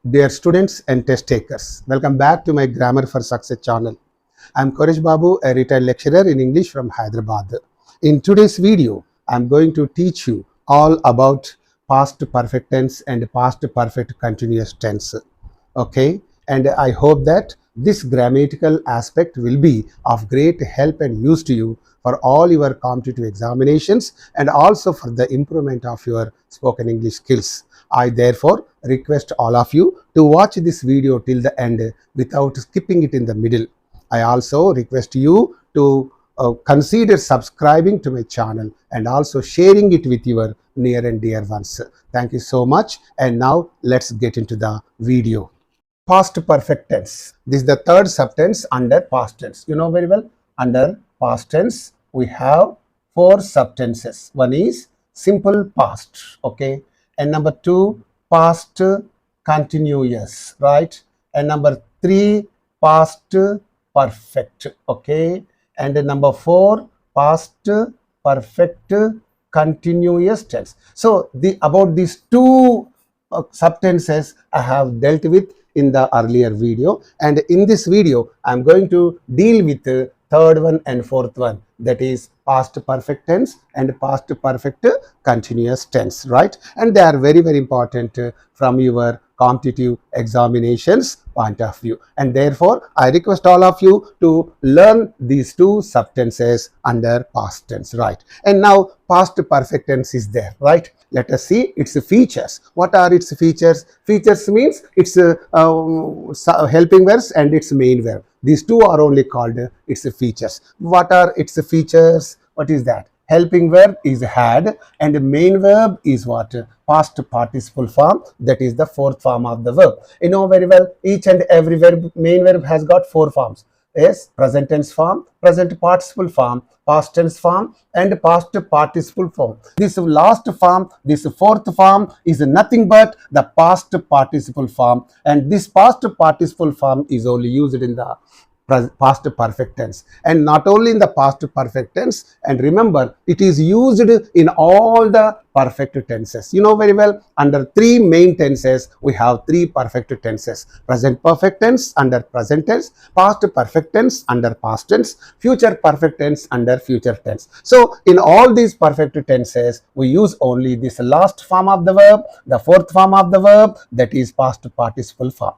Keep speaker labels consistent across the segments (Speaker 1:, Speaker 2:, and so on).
Speaker 1: Dear students and test takers, welcome back to my Grammar for Success channel. I am Koresh Babu, a retired lecturer in English from Hyderabad. In today's video, I am going to teach you all about past perfect tense and past perfect continuous tense. Okay, and I hope that this grammatical aspect will be of great help and use to you for all your competitive examinations and also for the improvement of your spoken English skills. I therefore request all of you to watch this video till the end without skipping it in the middle. I also request you to consider subscribing to my channel and also sharing it with your near and dear ones. Thank you so much, and now let's get into the video. Past perfect tense. This is the third subtense under past tense. You know very well, under past tense we have four subtenses. One is simple past, okay, and number two, past continuous, right, and number three, past perfect, okay, and number four, past perfect continuous tense. So about these two subtenses I have dealt with in the earlier video, and in this video I am going to deal with the third one and fourth one, that is past perfect tense and past perfect continuous tense, right? And they are very important from your competitive examinations point of view, and therefore I request all of you to learn these two subtenses under past tense, right? And now past perfect tense is there, right? Let us see its features. What are its features? Features means its helping verbs and its main verb. These two are only called its features. What are its features? What is that? Helping verb is had, and the main verb is what? Past participle form, that is the fourth form of the verb. You know very well, each and every verb, main verb has got four forms. Yes, present tense form, present participle form, past tense form, and past participle form. This last form, this fourth form is nothing but the past participle form, and this past participle form is only used in the past perfect tense, and not only in the past perfect tense, and remember it is used in all the perfect tenses. You know very well, under three main tenses we have three perfect tenses: present perfect tense under present tense, past perfect tense under past tense, future perfect tense under future tense. So in all these perfect tenses we use only this last form of the verb, the fourth form of the verb, that is past participle form.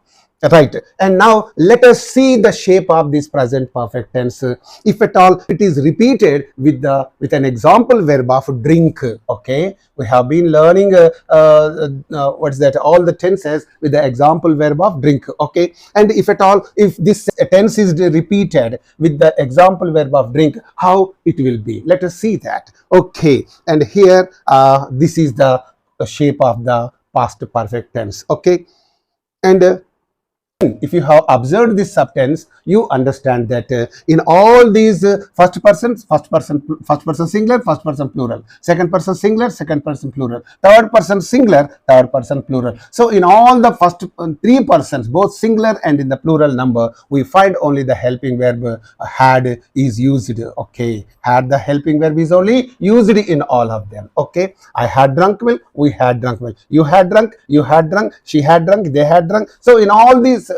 Speaker 1: Right, and now let us see the shape of this present perfect tense. If at all it is repeated with an example verb of drink, okay, we have been learning what's that, all the tenses with the example verb of drink, okay, and if at all if this tense is repeated with the example verb of drink, how it will be, let us see that. Okay, and here this is the shape of the past perfect tense, okay, and if you have observed this subtense, you understand that in all these first person singular, first person plural, second person singular, second person plural, third person singular, third person plural. So in all the first three persons, both singular and in the plural number, we find only the helping verb had is used, okay. Had, the helping verb, is only used in all of them, okay. I had drunk milk, we had drunk milk, you had drunk, she had drunk, they had drunk. So in all these,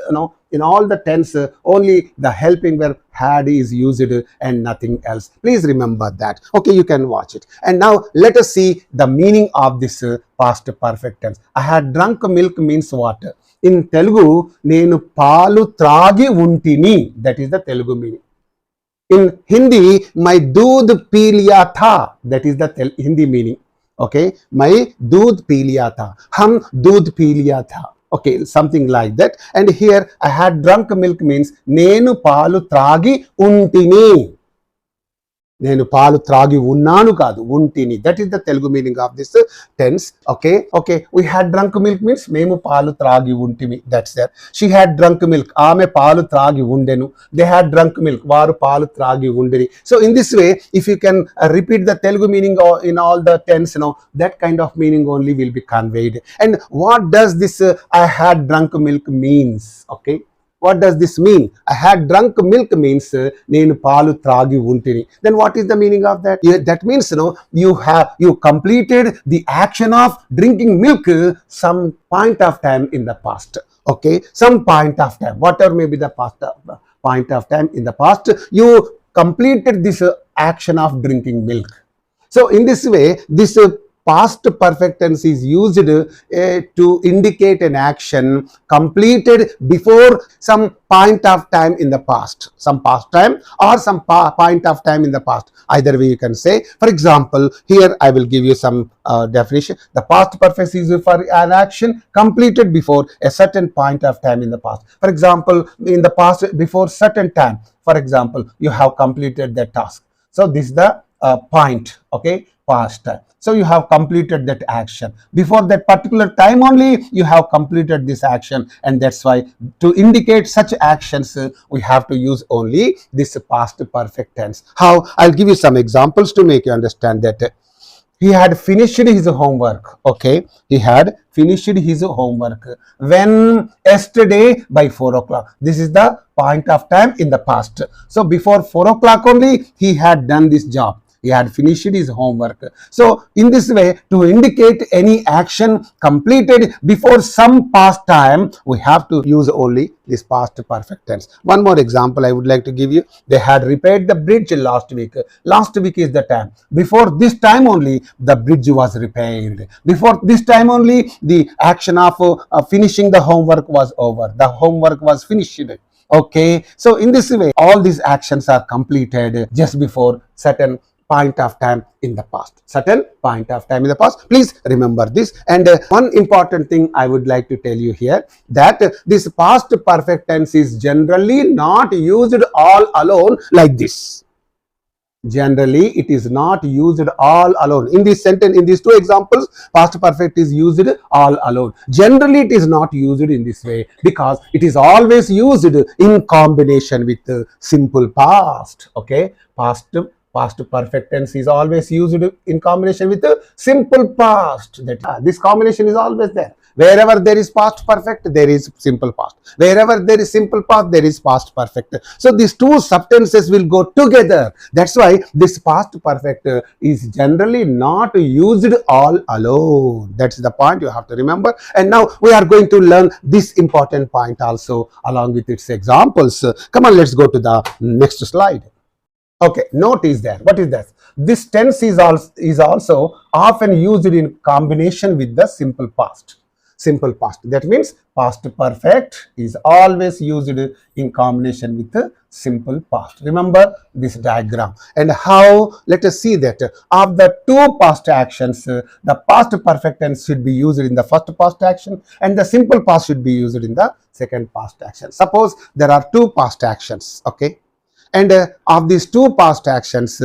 Speaker 1: in all the tense, only the helping verb had is used and nothing else. Please remember that. Okay, you can watch it. And now let us see the meaning of this past perfect tense. I had drunk milk means what? In Telugu, nenu palu tragi untini. That is the Telugu meaning. In Hindi, my doodh pee liya tha. That is the Hindi meaning. Okay, my doodh pee liya tha. Hum doodh pee liya tha. Okay, something like that. And here I had drunk milk means nenu palu tragi untini. నేను పాలు త్రాగి ఉన్నాను కాదు, ఉంటిని. That is the Telugu meaning of this tense. Okay, we had drunk milk means మేము పాలు త్రాగి ఉంటిమి. That's there. She had drunk milk, ఆమె పాలు త్రాగి ఉండెను. దే హ్యాడ్ డ్రంక్ మిల్క్, వారు పాలు త్రాగి ఉండిరి. So in this way, if you can repeat the Telugu meaning in all the tense, that kind of meaning only will be conveyed. And what does this I had drunk milk means? Okay, What does this mean? I had drunk milk means nenu paalu tragi untini. Then what is the meaning of that? That means you completed the action of drinking milk some point of time in the past. Okay, some point of time, whatever may be the point of time in the past, you completed this action of drinking milk. So in this way, this past perfect tense is used to indicate an action completed before some point of time in the past, some past time or some point of time in the past. Either way you can say. For example, here I will give you some definition. The past perfect is for an action completed before a certain point of time in the past. For example, in the past, before certain time, for example, you have completed the task. So this is the point, okay, past time. So you have completed that action. Before that particular time only you have completed this action, and that's why to indicate such actions we have to use only this past perfect tense. How? I'll give you some examples to make you understand that. He had finished his homework. Okay, he had finished his homework when? Yesterday by 4 o'clock. This is the point of time in the past. So before 4 o'clock only he had done this job. He had finished his homework. So in this way, to indicate any action completed before some past time, we have to use only this past perfect tense. One more example I would like to give you. They had repaired the bridge last week. Last week is the time. Before this time only the bridge was repaired. Before this time only the action of finishing the homework was over. The homework was finished. Okay, so in this way all these actions are completed just before certain point of time in the past. Certain point of time in the past. Please remember this. And one important thing I would like to tell you here, that this past perfect tense is generally not used all alone like this. Generally it is not used all alone. In this sentence, in these two examples, past perfect is used all alone. Generally it is not used in this way, because it is always used in combination with simple past. Okay, past perfect tense is always used in combination with the simple past. That this combination is always there. Wherever there is past perfect, there is simple past. Wherever there is simple past, there is past perfect. So these two subtenses will go together. That's why this past perfect is generally not used all alone. That's the point you have to remember. And now we are going to learn this important point also along with its examples. Come on, let's go to the next slide. Okay, note is there. What is that? This tense is also often used in combination with the simple past. Simple past. That means past perfect is always used in combination with the simple past. Remember this diagram. And how? Let us see that of the two past actions, the past perfect tense should be used in the first past action and the simple past should be used in the second past action. Suppose there are two past actions. Okay. And of these two past actions,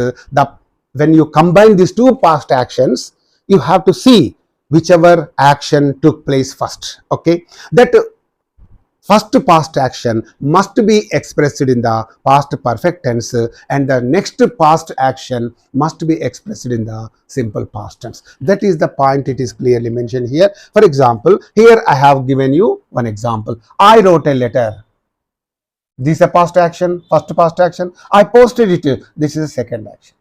Speaker 1: when you combine these two past actions, you have to see whichever action took place first. Okay, that first past action must be expressed in the past perfect tense, and the next past action must be expressed in the simple past tense. That is the point. It is clearly mentioned here. For example, here I have given you one example. I wrote a letter. This is a past action, first past action. I posted it. This is a second action.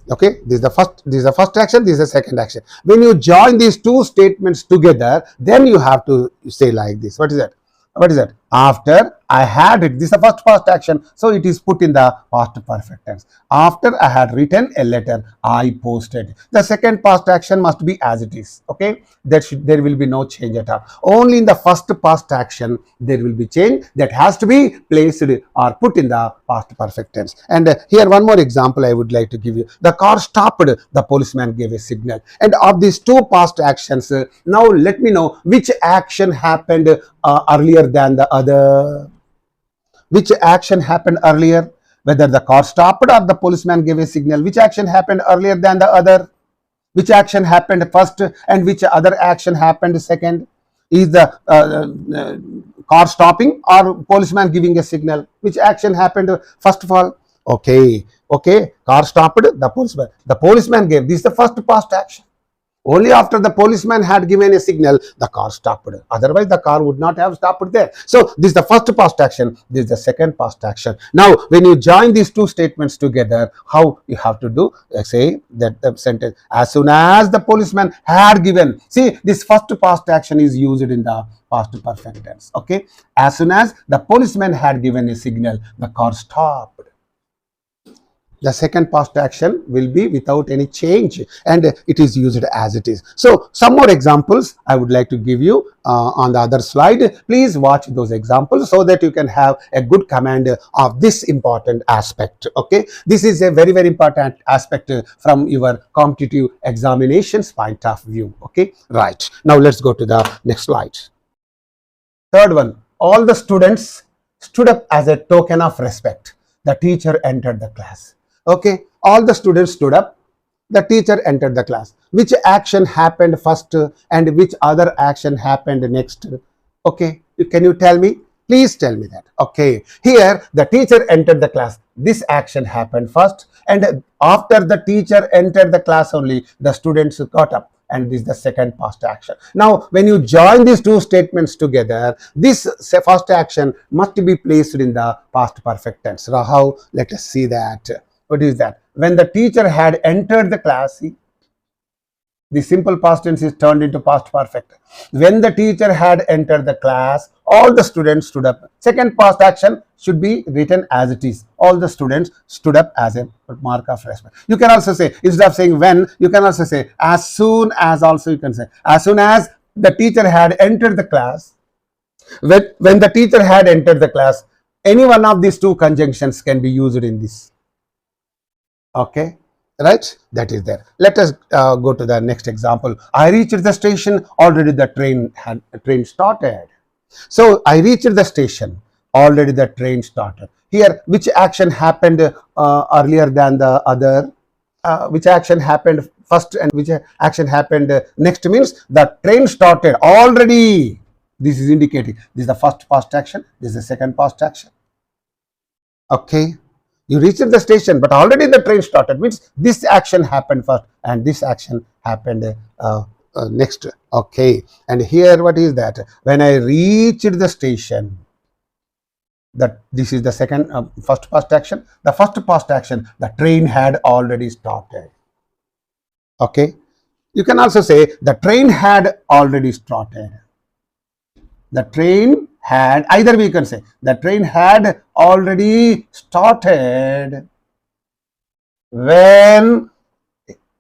Speaker 1: Okay, this is the first action, this is the second action. When you join these two statements together, then you have to say like this. What is that? What is that? After I had it, this is the first past action, so it is put in the past perfect tense. After I had written a letter, I posted. The second past action must be as it is. Okay, there will be no change at all. Only in the first past action there will be change that has to be placed or put in the past perfect tense. And here one more example I would like to give you. The car stopped. The policeman gave a signal. And of these two past actions, now let me know which action happened earlier than the other. Which action happened earlier? Whether the car stopped or the policeman gave a signal, which action happened earlier than the other? Which action happened first and which other action happened second? Is the car stopping or policeman giving a signal? Which action happened first of all? Okay, car stopped, the policeman gave. This is the first past action. Only after the policeman had given a signal, the car stopped. Otherwise, the car would not have stopped there. So, this is the first past action. This is the second past action. Now, when you join these two statements together, how you have to do? Say that the sentence, as soon as the policeman had given. See, this first past action is used in the past perfect tense. Okay. As soon as the policeman had given a signal, the car stopped. The second past action will be without any change, and it is used as it is. So some more examples I would like to give you on the other slide. Please watch those examples so that you can have a good command of this important aspect. Okay, this is a very, very important aspect from your competitive examinations point of view. Okay, right. Now let's go to the next slide. Third one, all the students stood up as a token of respect. The teacher entered the class. Okay, all the students stood up. The teacher entered the class. Which action happened first and which other action happened next? Okay, can you tell me? Please tell me that. Okay, here the teacher entered the class. This action happened first, and after the teacher entered the class only, the students got up. And this is the second past action. Now, when you join these two statements together, this first action must be placed in the past perfect tense. Now, how? Let us see that. What is that? When the teacher had entered the class, see, the simple past tense is turned into past perfect. When the teacher had entered the class, all the students stood up. Second past action should be written as it is. All the students stood up as a mark of respect. You can also say, instead of saying when, you can also say as soon as. Also you can say as soon as the teacher had entered the class. When the teacher had entered the class, any one of these two conjunctions can be used in this. Okay, right, that is there. Let us go to the next example. I reached the station, already the train started. So I reached the station, already the train started. Here, which action happened earlier than the other? Which action happened first and which action happened next means the train started already. This is indicating this is the first past action, this is the second past action. Okay, you reached the station, but already the train started, means this action happened first and this action happened next. Okay, and here what is that? When I reached the station, that this is the second first past action. The first past action, the train had already started. Okay, you can also say the train had already started. The train had, either we can say the train had already started when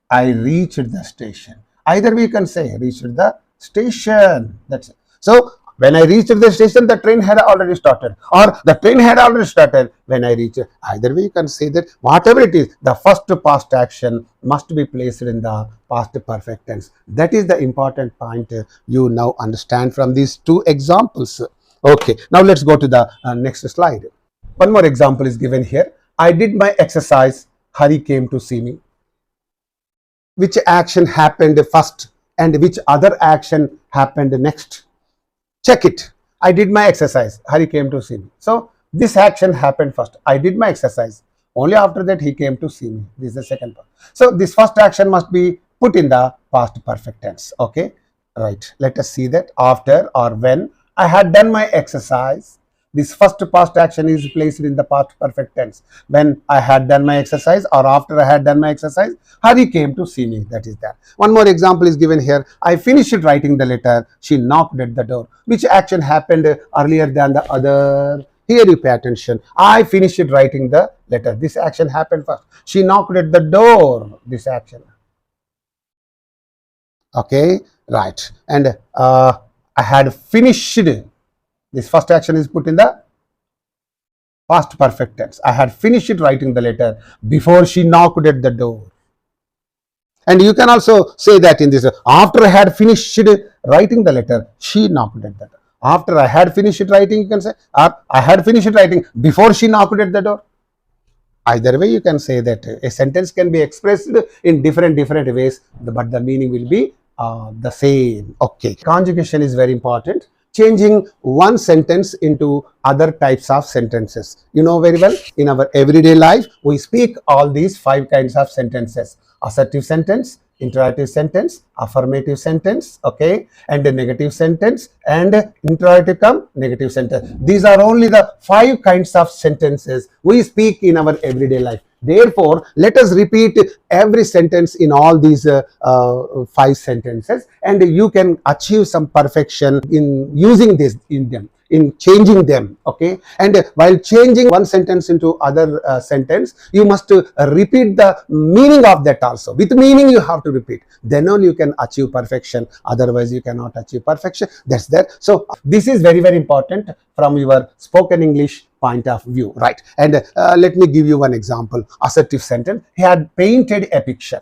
Speaker 1: I reached the station. Either we can say reached the station. That's it. So when I reached the station, the train had already started, or the train had already started when I reached. Either way you can say that whatever it is, the first past action must be placed in the past perfect tense. That is the important point you now understand from these two examples. Okay, now let's go to the next slide. One more example is given here. I did my exercise, Hari came to see me. Which action happened first and which other action happened next? Check it. I did my exercise, Hari came to see me. So this action happened first. I did my exercise. Only after that he came to see me. This is the second part. So this first action must be put in the past perfect tense. Okay, right. Let us see that. After or when I had done my exercise, this first past action is placed in the past perfect tense. When I had done my exercise or after I had done my exercise, Hari came to see me. That is that. One more example is given here. I finished writing the letter. She knocked at the door. Which action happened earlier than the other? Here you pay attention. I finished writing the letter. This action happened first. She knocked at the door. This action. Okay, right. And I had finished. This first action is put in the past perfect tense. I had finished writing the letter before she knocked at the door. And you can also say that in this, after I had finished writing the letter, she knocked at the door. After I had finished writing, you can say, I had finished writing before she knocked at the door. Either way, you can say that a sentence can be expressed in different ways, but the meaning will be the same. Okay, conjugation is very important. Changing one sentence into other types of sentences. You know very well, in our everyday life, we speak all these 5 kinds of sentences. Assertive sentence, interrogative sentence, affirmative sentence, okay, and a negative sentence, and interrogative come negative sentence. These are only the 5 kinds of sentences we speak in our everyday life. Therefore, let us repeat every sentence in all these 5 sentences, and you can achieve some perfection in using this in them, in changing them, okay. And while changing one sentence into other sentence, you must repeat the meaning of that also. With meaning you have to repeat, then only you can achieve perfection, otherwise you cannot achieve perfection. That's there. So this is very, very important from your spoken English point of view, right? And let me give you one example. Assertive sentence: he had painted a picture.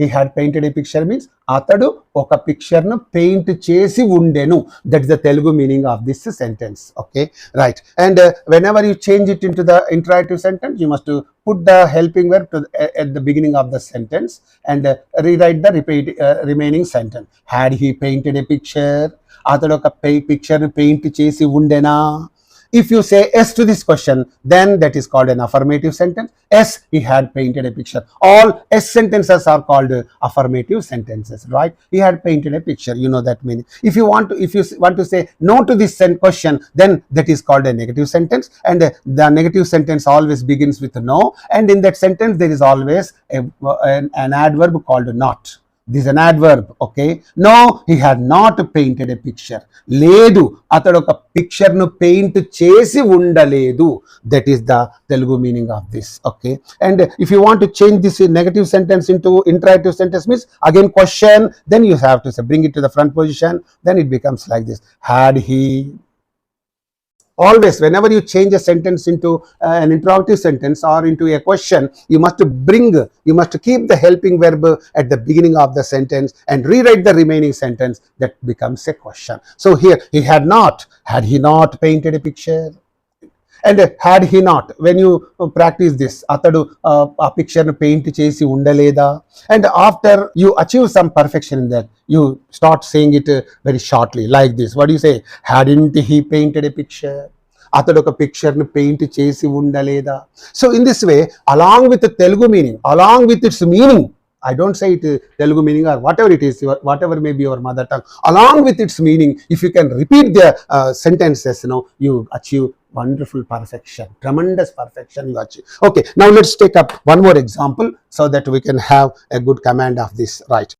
Speaker 1: He had painted a picture means అతడు ఒక picture ను paint చేసి ఉండెను. That is the Telugu meaning of this sentence, okay, right? And whenever you change it into the interrogative sentence, you must put the helping verb at the beginning of the sentence and rewrite the remaining sentence. Had he painted a picture? అతడు ఒక picture ను paint చేసి ఉండెనా? If you say yes to this question, then that is called an affirmative sentence. Yes, he had painted a picture. All yes sentences are called affirmative sentences, right? He had painted a picture. You know that meaning. If you want to say no to this question, then that is called a negative sentence. And the negative sentence always begins with no. And in that sentence, there is always an adverb called not. This is an adverb, okay. No, he had not painted a picture. లేదు, అతడు ఒక picture ను paint చేసి ఉండలేదు. That is the Telugu meaning of this, okay. And if you want to change this negative sentence into interrogative sentence, means again question, then you have to say, bring it to the front position, then it becomes like this: had he. Always, whenever you change a sentence into an interrogative sentence or into a question, you must keep the helping verb at the beginning of the sentence and rewrite the remaining sentence. That becomes a question. So here, he had he not painted a picture? And had he not, when you practice this, atadu a picture nu paint chesi undaleda, and after you achieve some perfection in that, you start saying it very shortly like this. What do you say? Hadn't he painted a picture? అతడు ఒక picture ను paint చేసి ఉండలేదా? So in this way, along with the Telugu meaning, along with its meaning, I don't say it Telugu meaning or whatever it is, whatever may be your mother tongue, along with its meaning, if you can repeat the sentences, you achieve wonderful perfection, tremendous perfection you achieve. Okay, now let's take up one more example so that we can have a good command of this, right?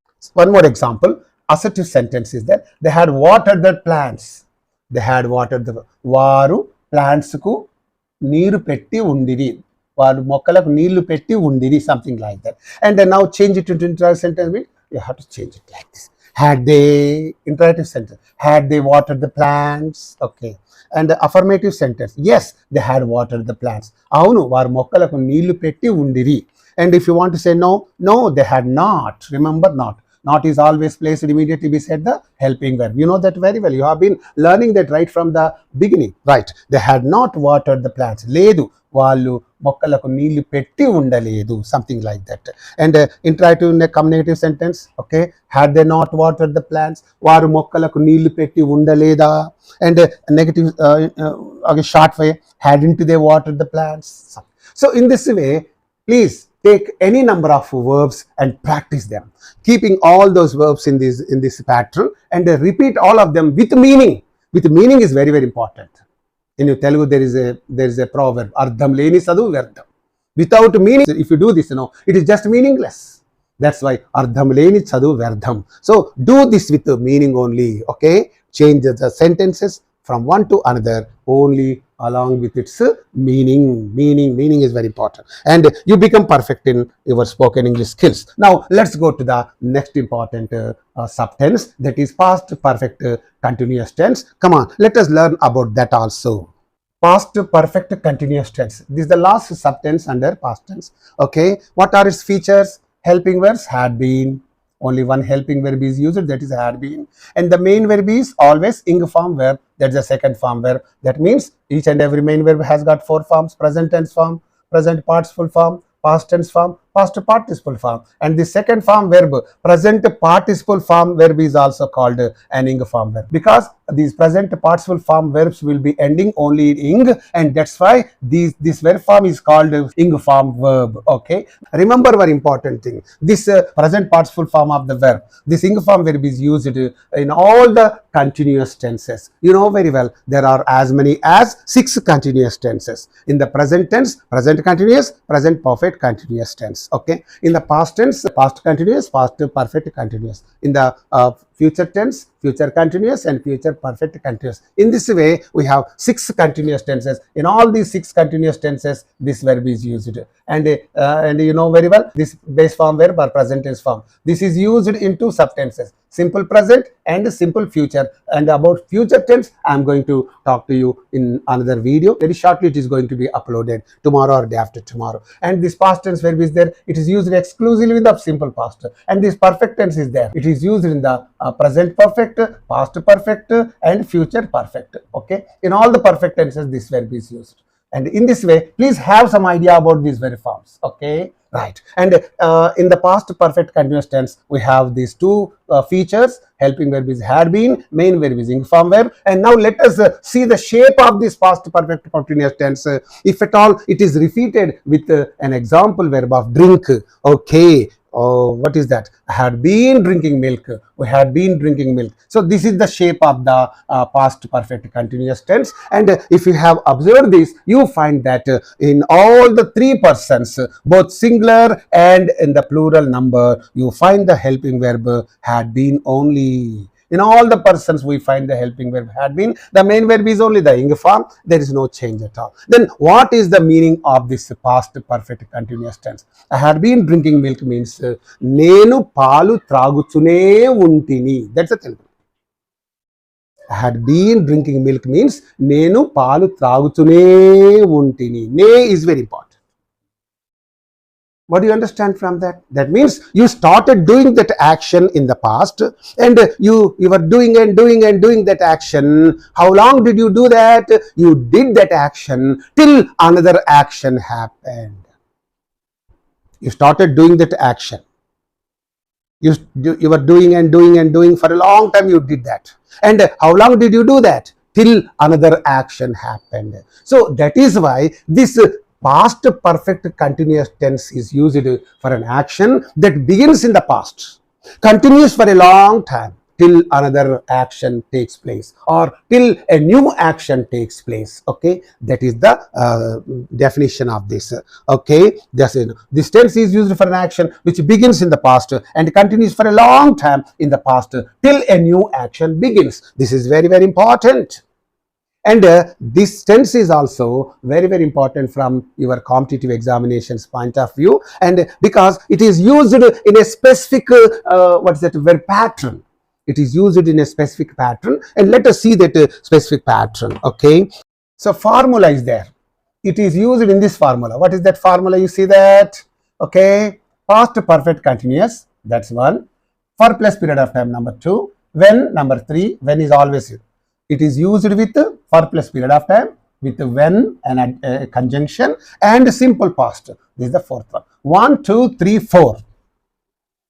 Speaker 1: One more example. Assertive sentence is that they had watered the plants. They had watered the, వారు plants కు నీరు పెట్టి ఉండిరి, వారు మొక్కలకు నీళ్లు పెట్టి ఉండిరి, something like that. And now change it into interrogative sentence means you have to change it like this. had they, interrogative sentence, had they watered the plants, okay. And the affirmative sentence, yes, they had watered the plants. అవును, వారు మొక్కలకు నీళ్లు పెట్టి ఉండిరి. And if you want to say no, they had not. Remember, not is always placed immediately beside the helping verb. You know that very well. You have been learning that right from the beginning, right? They had not watered the plants. లేదు, వాళ్ళు మొక్కలకు నీళ్లు పెట్టి ఉండలేదు, something like that. And interactive negative sentence, okay. had they not watered the plants, వారు మొక్కలకు నీళ్లు పెట్టి ఉండలేదా? And negative short way, hadn't they watered the plants? So in this way, please take any number of verbs and practice them, keeping all those verbs in this pattern, and repeat all of them with meaning. With meaning is very, very important. In Telugu, there is a proverb: ardham leni chadavu vyardham. Without meaning, if you do this, it is just meaningless. That's why ardham leni chadavu vyardham. So do this with meaning only, okay. Change the sentences from one to another only along with its meaning. Meaning is very important, and you become perfect in your spoken English skills. Now let's go to the next important subtense, that is past perfect continuous tense. Come on, let us learn about that also. Past perfect continuous tense, this is the last subtense under past tense, okay. What are its features? Helping verbs, had been. Only one helping verb is used, that is had been. And the main verb is always ing form verb, that's the second form verb. That means each and every main verb has got 4 forms: present tense form, present participle form, past tense form, past participle form. And the second form verb, present participle form verb, is also called an ing form verb, because these present participle form verbs will be ending only in ing, and that's why this verb form is called ing form verb. Okay, remember one important thing: this present participle form of the verb, this ing form verb, is used in all the continuous tenses. You know very well, there are as many as 6 continuous tenses. In the present tense, present continuous, present perfect continuous tense. Okay, in the past tense, past continuous, past perfect continuous. In the future tense, future continuous, and future perfect continuous. In this way, we have 6 continuous tenses. In all these 6 continuous tenses, this verb is used. And you know very well, this base form verb or present tense form, this is used in 2 subtenses: simple present and simple future. And about future tense, I am going to talk to you in another video. Very shortly, it is going to be uploaded tomorrow or day after tomorrow. And this past tense verb is there. It is used exclusively in the simple past. And this perfect tense is there. It is used in the present perfect, past perfect, and future perfect. Okay, in all the perfect tenses, this verb is used. And in this way, please have some idea about these verb forms. Okay, right. And in the past perfect continuous tense, we have these 2 features: helping verb is had been, main verb is ing form verb. And now let us see the shape of this past perfect continuous tense. If at all it is repeated with an example verb of drink. Okay, what is that? I had been drinking milk. We had been drinking milk. So this is the shape of the past perfect continuous tense. And if you have observed this, you find that in all the 3 persons, both singular and in the plural number, you find the helping verb had been only. In all the persons, we find the helping verb had been. The main verb is only the ing form. There is no change at all. Then what is the meaning of this past perfect continuous tense? I had been drinking milk means nenu paalu tragutune untini. That's the Telugu. I had been drinking milk means nenu paalu tragutune untini. Ne is very important. What do you understand from that? That means you started doing that action in the past, and you were doing and doing and doing that action. How long did you do that? You did that action till another action happened. You started doing that action. You were doing and doing and doing for a long time. You did that. And how long did you do that? Till another action happened. So that is why this past perfect continuous tense is used for an action that begins in the past, continues for a long time, till another action takes place, or till a new action takes place. Okay, that is the definition of this. Okay, this tense is used for an action which begins in the past and continues for a long time in the past till a new action begins. This is very, very important. And this tense is also very, very important from your competitive examinations point of view, and because it is used in a specific verb pattern. It is used in a specific pattern, and let us see that specific pattern. Okay, so formula is there. It is used in this formula. What is that formula? You see that? Okay, past perfect continuous, that's 1. For plus period of time, number 2. When, number 3. When is always used. It is used with for plus period of time, with when and a conjunction, and simple past. This is the 4th one. 1, 2, 3, 4.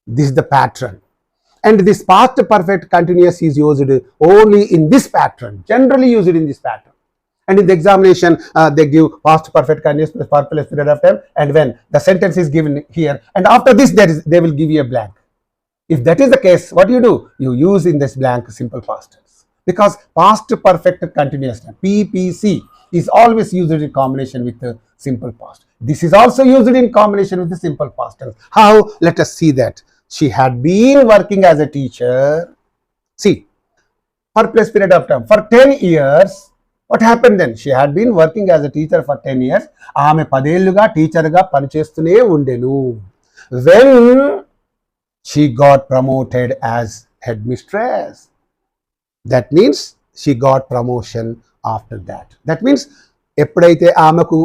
Speaker 1: This is the pattern. And this past perfect continuous is used only in this pattern, generally used in this pattern. And in the examination, they give past perfect continuous plus period of time and when. The sentence is given here, and after this they will give you a blank. If that is the case, what do? You use in this blank simple past tense. Because past perfect continuous tense, PPC, is always used in combination with the simple past. This is also used in combination with the simple past tense. How? Let us see that. She had been working as a teacher. See, for plus period of time, for 10 years. What happened then? She had been working as a teacher for 10 years. ఆమె 10 ఏళ్లుగా టీచర్గా పనిచేస్తూనే ఉండెను. When she got promoted as headmistress. That means she got promotion after that. That means ఎప్పుడైతే ఆమెకు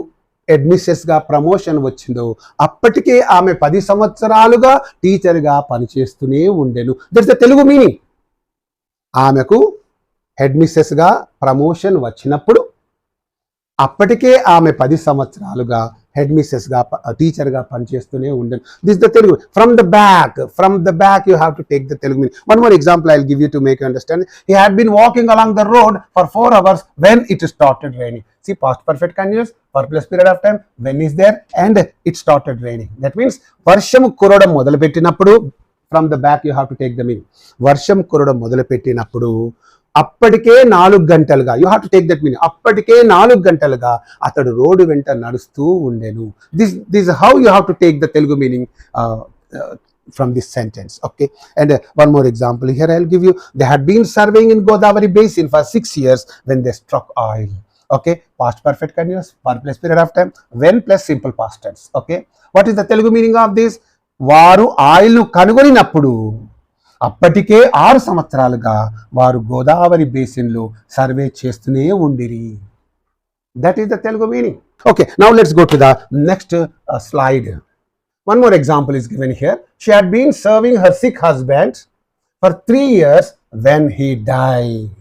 Speaker 1: హెడ్మిస్ట్రెస్గా promotion వచ్చిందో అప్పటికే ఆమె 10 సంవత్సరాలుగా టీచర్గా పనిచేస్తూనే ఉండెను. That's the Telugu meaning. ఆమెకు హెడ్మిస్ట్రెస్గా ప్రమోషన్ వచ్చినప్పుడు అప్పటికే ఆమె 10 సంవత్సరాలుగా హెడ్ మిస్సెస్గా టీచర్గా పనిచేస్తూనే ఉండను. This the Telugu from the back you have to take the Telugu meaning. One more example I will give you to make you understand. He had been walking along the road for 4 hours when it started raining. See, past perfect continuous for plus period of time, when is there and it started raining. That means వర్షం కురవడం మొదలుపెట్టినప్పుడు, from the back you have to take the meaning. వర్షం కురవడం మొదలుపెట్టినప్పుడు అప్పటికే 4 గంటలుగా, you have to take that meaning, అప్పటికే 4 గంటలుగా అతడు రోడ్డు వెంట నడుస్తూ ఉండెను. This how you have to take the Telugu meaning from this sentence. Okay, and one more example here I'll give you. They had been surveying in Godavari basin for 6 years when they struck oil. Okay, past perfect continuous for plus period of time, when plus simple past tense. Okay, what is the Telugu meaning of this? వారు oil ను కనుగొనినప్పుడు అప్పటికే 6 సంవత్సరాలుగా వారు గోదావరి బేసిన్లో survey చేస్తూనే ఉండిరి. That is the Telugu meaning. Okay, now let's go to the next slide. One more example is given here. She had been serving her sick husband for 3 years when he died.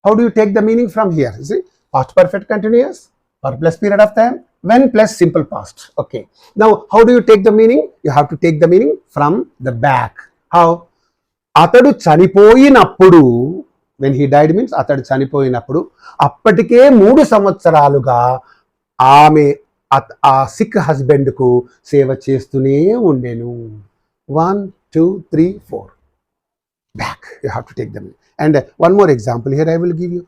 Speaker 1: How do you take the meaning from here? See, past perfect continuous for plus period of time, when plus simple past. Okay, now how do you take the meaning? You have to take the meaning from the back. How? అతడు చనిపోయినప్పుడు, when he died means అతడు చనిపోయినప్పుడు అప్పటికే 3 సంవత్సరాలుగా ఆమె ఆ sick హస్బెండ్కు సేవ చేస్తూనే ఉండెను. 1 2 3 4 back you have to take them. And one more example here I will give you.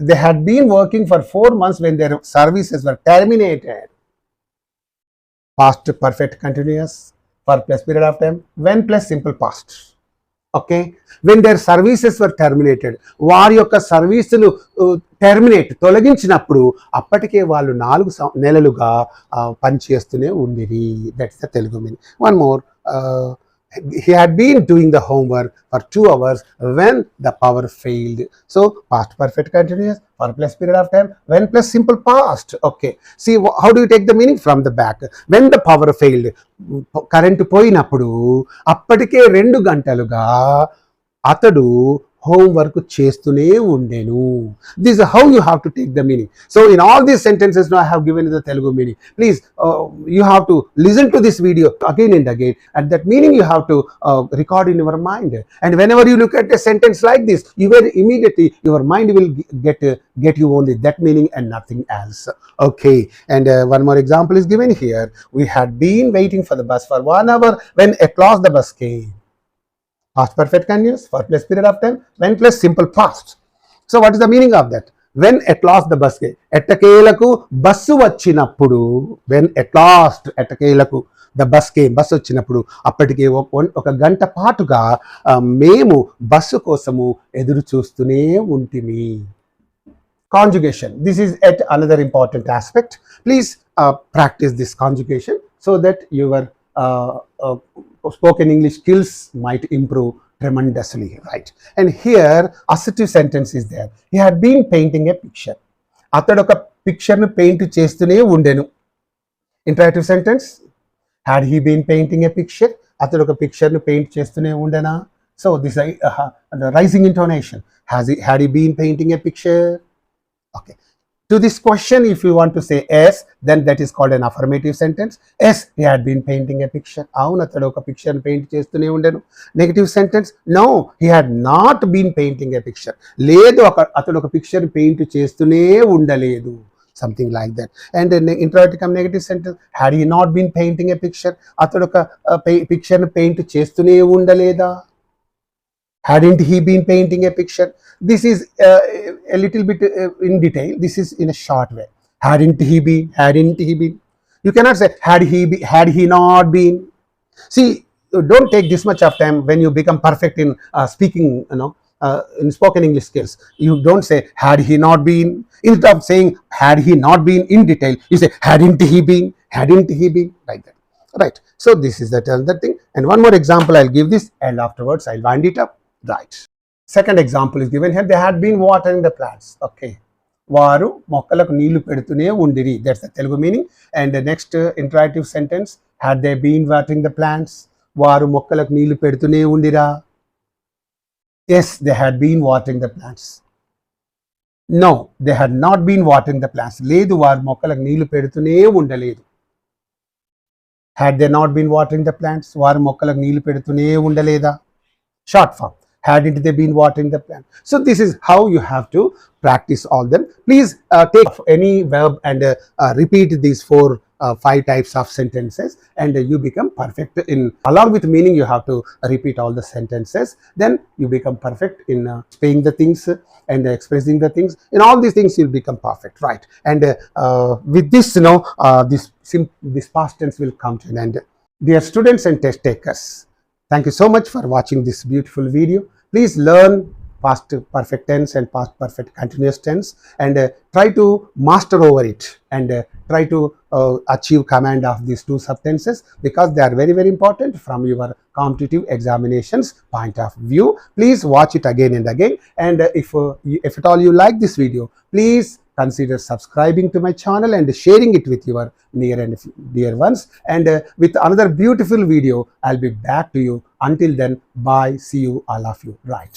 Speaker 1: They had been working for 4 months when their services were terminated. Past perfect continuous for plus period of time, when plus simple past. Okay, when their services were terminated, వారి యొక్క సర్వీసులు తొలగించినప్పుడు అప్పటికే వాళ్ళు 4 నెలలుగా పనిచేస్తూనే ఉండిరి. That's the Telugu meaning. One more, he had been doing the homework for 2 hours when the power failed. So past perfect continuous for plus period of time, when plus simple past. Okay, see, how do you take the meaning from the back? When the power failed, current పోయినప్పుడు అప్పటికే 2 గంటలుగా అతడు homework చేస్తూనే ఉండెను. This is how you have to take the meaning. So in all these sentences now I have given you the Telugu meaning. Please, you have to listen to this video again and again, and that meaning you have to record in your mind. And whenever you look at a sentence like this, you will immediately, your mind will get you only that meaning and nothing else. Okay, and one more example is given here. We had been waiting for the bus for 1 hour when at last the bus came. Past perfect continuous for plus period of time, when plus simple past. So what is the meaning of that? When at last the bus came. ఎట్టకేలకు bus వచ్చినప్పుడు, when at last ఎట్టకేలకు the bus came, bus వచ్చినప్పుడు అప్పటికే 1 గంట పాటుగా మేము bus కోసము ఎదురు చూస్తూనే ఉంటిమి. Conjugation. This is yet another important aspect. Please practice this conjugation so that your spoken English skills might improve tremendously, right? And here assertive sentence is there. He had been painting a picture. అతడు ఒక picture ను paint చేస్తూనే ఉండెను. Interactive sentence, had he been painting a picture, అతడు ఒక picture ను paint చేస్తూనే ఉండెనా. So this rising intonation, had he been painting a picture. Okay, to this question, if you want to say yes, then that is called an affirmative sentence. Yes, he had been painting a picture. Avunu atadu oka picture ni paint chestune undenu. Negative sentence, no, he had not been painting a picture. Ledu atadu oka picture ni paint chestune undaledu. Something like that. And then interrogative negative sentence, had he not been painting a picture, atadu oka picture ni paint chestune undaleda. Hadn't he been painting a picture? This is a little bit in detail. This is in a short way. Hadn't he been? Hadn't he been? You cannot say had he not been. See, don't take this much of time when you become perfect in speaking, in spoken English skills. You don't say had he not been. Instead of saying had he not been in detail, you say hadn't he been? Hadn't he been? Like that. Right. So this is that another thing. And one more example I'll give this, and afterwards I'll wind it up. Right. Second example is given here. They had been watering the plants. Okay. వారు మొక్కలకు నీళ్లు పెడుతూనే ఉండిరి. That's the Telugu meaning. And the next interrogative sentence, had they been watering the plants? వారు మొక్కలకు నీళ్లు పెడుతూనే ఉండిరా. Yes, they had been watering the plants. No, they had not been watering the plants. లేదు, వారు మొక్కలకు నీళ్లు పెడుతూనే ఉండలేదు. Had they not been watering the plants, వారు మొక్కలకు నీళ్లు పెడుతూనే ఉండలేదా? Short form. Hadn't they been watering the plant? So this is how you have to practice all them. Please take any verb and repeat these 5 types of sentences, and you become perfect in, along with meaning you have to repeat all the sentences. Then you become perfect in saying the things and expressing the things. In all these things you'll become perfect, right? And with this, this past tense will come to an end. Dear students and test takers, thank you so much for watching this beautiful video. Please learn past perfect tense and past perfect continuous tense, and try to master over it, and try to achieve command of these 2 subtenses, because they are very, very important from your competitive examinations point of view. Please watch it again and again, and if at all you like this video, please consider subscribing to my channel and sharing it with your near and dear ones. And with another beautiful video, I'll be back to you. Until then, bye. See you, all of you. Right.